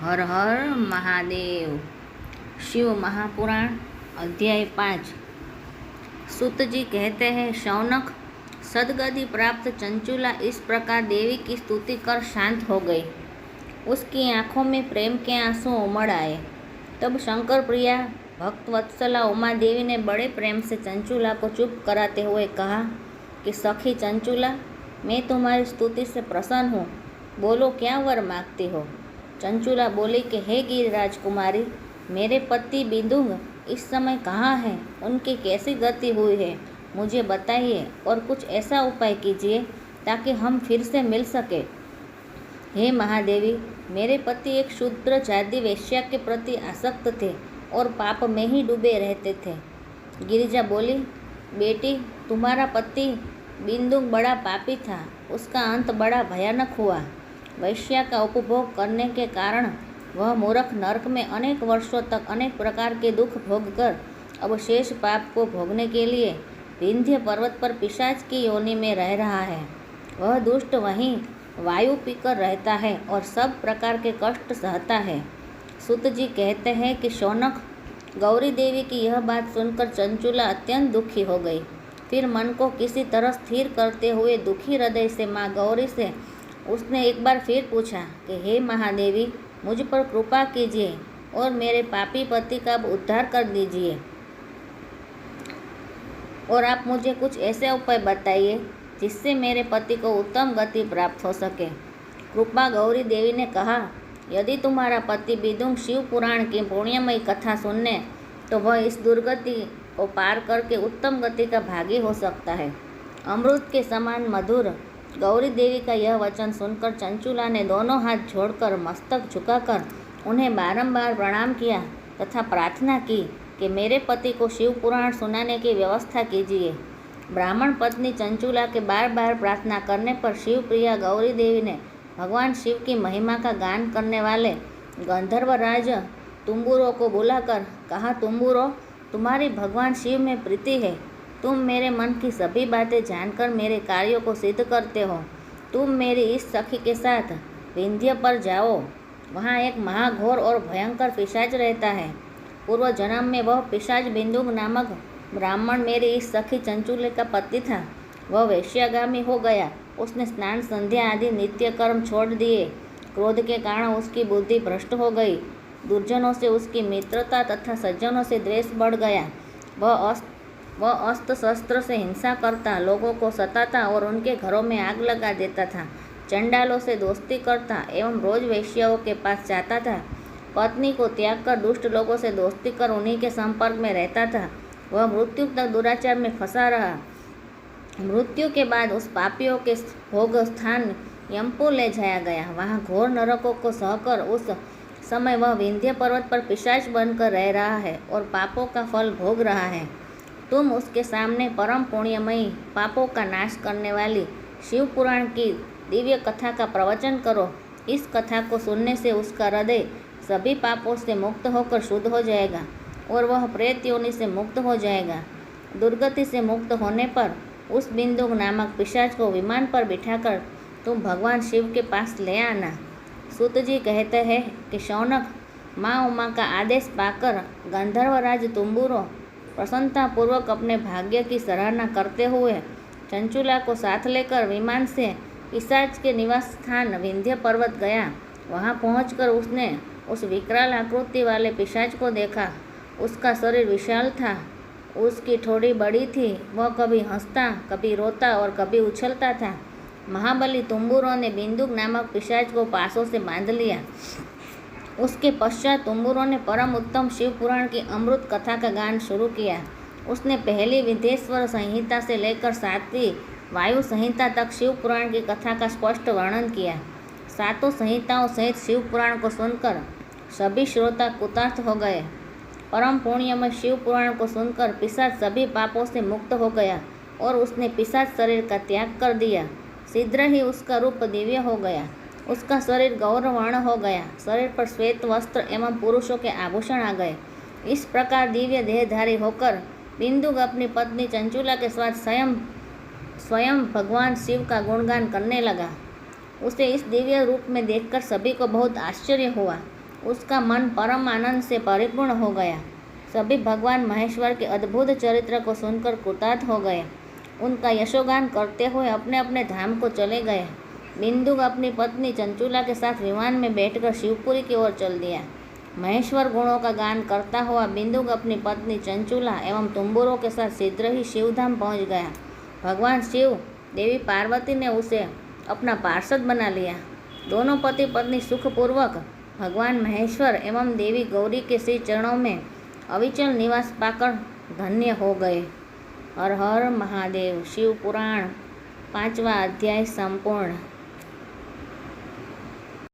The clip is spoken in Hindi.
हर हर महादेव। शिव महापुराण अध्याय 5। सूत जी कहते हैं, शौनक, सदगति प्राप्त चंचुला इस प्रकार देवी की स्तुति कर शांत हो गई। उसकी आंखों में प्रेम के आंसू उमड़ आए। तब शंकर प्रिया भक्त वत्सला उमा देवी ने बड़े प्रेम से चंचुला को चुप कराते हुए कहा कि सखी चंचुला, मैं तुम्हारी स्तुति से प्रसन्न हूँ। बोलो, क्या वर मांगती हो? चंचुला बोली कि हे गिरिराज कुमारी, मेरे पति बिंदुंग इस समय कहाँ हैं? उनकी कैसी गति हुई है, मुझे बताइए और कुछ ऐसा उपाय कीजिए ताकि हम फिर से मिल सके। हे महादेवी, मेरे पति एक शूद्र जाति वेश्या के प्रति आसक्त थे और पाप में ही डूबे रहते थे। गिरिजा बोली, बेटी, तुम्हारा पति बिंदुंग बड़ा पापी था, उसका अंत बड़ा भयानक हुआ। वैश्या का उपभोग करने के कारण वह मूर्ख नरक में अनेक वर्षों तक अनेक प्रकार के दुख भोगकर अब शेष पाप को भोगने के लिए विंध्य पर्वत पर पिशाच की योनि में रह रहा है। वह दुष्ट वहीं वायु पीकर रहता है और सब प्रकार के कष्ट सहता है। सूत जी कहते हैं कि शौनक, गौरी देवी की यह बात सुनकर चंचुला अत्यंत दुखी हो गई। फिर मन को किसी तरह स्थिर करते हुए दुखी हृदय से माँ गौरी से उसने एक बार फिर पूछा कि हे महादेवी, मुझ पर कृपा कीजिए और मेरे पापी पति का उद्धार कर दीजिए, और आप मुझे कुछ ऐसे उपाय बताइए जिससे मेरे पति को उत्तम गति प्राप्त हो सके। कृपा गौरी देवी ने कहा, यदि तुम्हारा पति बिंदुंग शिव पुराण की पुण्यमयी कथा सुनने तो वह इस दुर्गति को पार करके उत्तम गति का भागी हो सकता है। अमृत के समान मधुर गौरी देवी का यह वचन सुनकर चंचुला ने दोनों हाथ जोड़कर मस्तक झुकाकर उन्हें बारंबार प्रणाम किया तथा प्रार्थना की कि मेरे पति को शिव पुराण सुनाने की व्यवस्था कीजिए। ब्राह्मण पत्नी चंचुला के बार बार प्रार्थना करने पर शिव प्रिया गौरी देवी ने भगवान शिव की महिमा का गान करने वाले गंधर्वराज तुम्बुरो को बुलाकर कहा, तुम्बुरो, तुम्हारी भगवान शिव में प्रीति है। तुम मेरे मन की सभी बातें जानकर मेरे कार्यों को सिद्ध करते हो। तुम मेरी इस सखी के साथ विंध्य पर जाओ। वहाँ एक महाघोर और भयंकर पिशाच रहता है। पूर्व जन्म में वह पिशाच बिंदुंग नामक ब्राह्मण मेरी इस सखी चंचुले का पति था। वह वेश्यागामी हो गया। उसने स्नान संध्या आदि नित्य कर्म छोड़ दिए। क्रोध के कारण उसकी बुद्धि भ्रष्ट हो गई। दुर्जनों से उसकी मित्रता तथा सज्जनों से द्वेष बढ़ गया। वह अस्त्र शस्त्र से हिंसा करता, लोगों को सताता और उनके घरों में आग लगा देता था। चंडालों से दोस्ती करता एवं रोज वेश्याओं के पास जाता था। पत्नी को त्याग कर दुष्ट लोगों से दोस्ती कर उन्हीं के संपर्क में रहता था। वह मृत्यु तक दुराचार में फंसा रहा। मृत्यु के बाद उस पापियों के भोग स्थान यमपुर ले जाया गया। वहाँ घोर नरकों को सहकर उस समय वह विंध्य पर्वत पर पिशाच बनकर रह रहा है और पापों का फल भोग रहा है। तुम उसके सामने परम पुण्यमयी पापों का नाश करने वाली शिव पुराण की दिव्य कथा का प्रवचन करो। इस कथा को सुनने से उसका हृदय सभी पापों से मुक्त होकर शुद्ध हो जाएगा और वह प्रेत योनि से मुक्त हो जाएगा। दुर्गति से मुक्त होने पर उस बिंदुंग नामक पिशाच को विमान पर बिठाकर तुम भगवान शिव के पास ले आना। सूत जी कहते हैं कि शौनक, माँ उमा का आदेश पाकर गंधर्वराज तुम्बुरो प्रसन्नतापूर्वक अपने भाग्य की सराहना करते हुए चंचुला को साथ लेकर विमान से पिशाच के निवास स्थान विंध्य पर्वत गया। वहां पहुंचकर उसने उस विकराल आकृति वाले पिशाच को देखा। उसका शरीर विशाल था, उसकी ठोड़ी बड़ी थी। वह कभी हंसता, कभी रोता और कभी उछलता था। महाबली तुम्बुरो ने बिंदुक नामक पिशाच को पासों से बांध लिया। उसके पश्चात तुम्बुरो ने परम उत्तम शिव पुराण की अमृत कथा का गान शुरू किया। उसने पहली विधेश्वर संहिता से लेकर 7वीं वायु संहिता तक शिव पुराण की कथा का स्पष्ट वर्णन किया। सातों संहिताओं सहित शिव पुराण को सुनकर सभी श्रोता कृतार्थ हो गए। परम पुण्यमय शिव पुराण को सुनकर पिशाच सभी पापों से मुक्त हो गया और उसने पिशाच शरीर का त्याग कर दिया। शीघ्र ही उसका रूप दिव्य हो गया। उसका शरीर गौरवर्ण हो गया। शरीर पर श्वेत वस्त्र एवं पुरुषों के आभूषण आ गए। इस प्रकार दिव्य देहधारी होकर बिंदुक अपनी पत्नी चंचुला के साथ स्वयं भगवान शिव का गुणगान करने लगा। उसे इस दिव्य रूप में देखकर सभी को बहुत आश्चर्य हुआ। उसका मन परम आनंद से परिपूर्ण हो गया। सभी भगवान महेश्वर के अद्भुत चरित्र को सुनकर कृतार्थ हो गए। उनका यशोगान करते हुए अपने अपने धाम को चले गए। बिंदुक अपनी पत्नी चंचुला के साथ विमान में बैठकर शिवपुरी की ओर चल दिया। महेश्वर गुणों का गान करता हुआ बिंदुक अपनी पत्नी चंचुला एवं तुम्बुरों के साथ शीघ्र ही शिवधाम पहुंच गया। भगवान शिव, देवी पार्वती ने उसे अपना पार्षद बना लिया। दोनों पति पत्नी सुखपूर्वक भगवान महेश्वर एवं देवी गौरी के श्री चरणों में अविचल निवास पाकर धन्य हो गए। हर हर महादेव। शिव पुराण 5वां अध्याय संपूर्ण।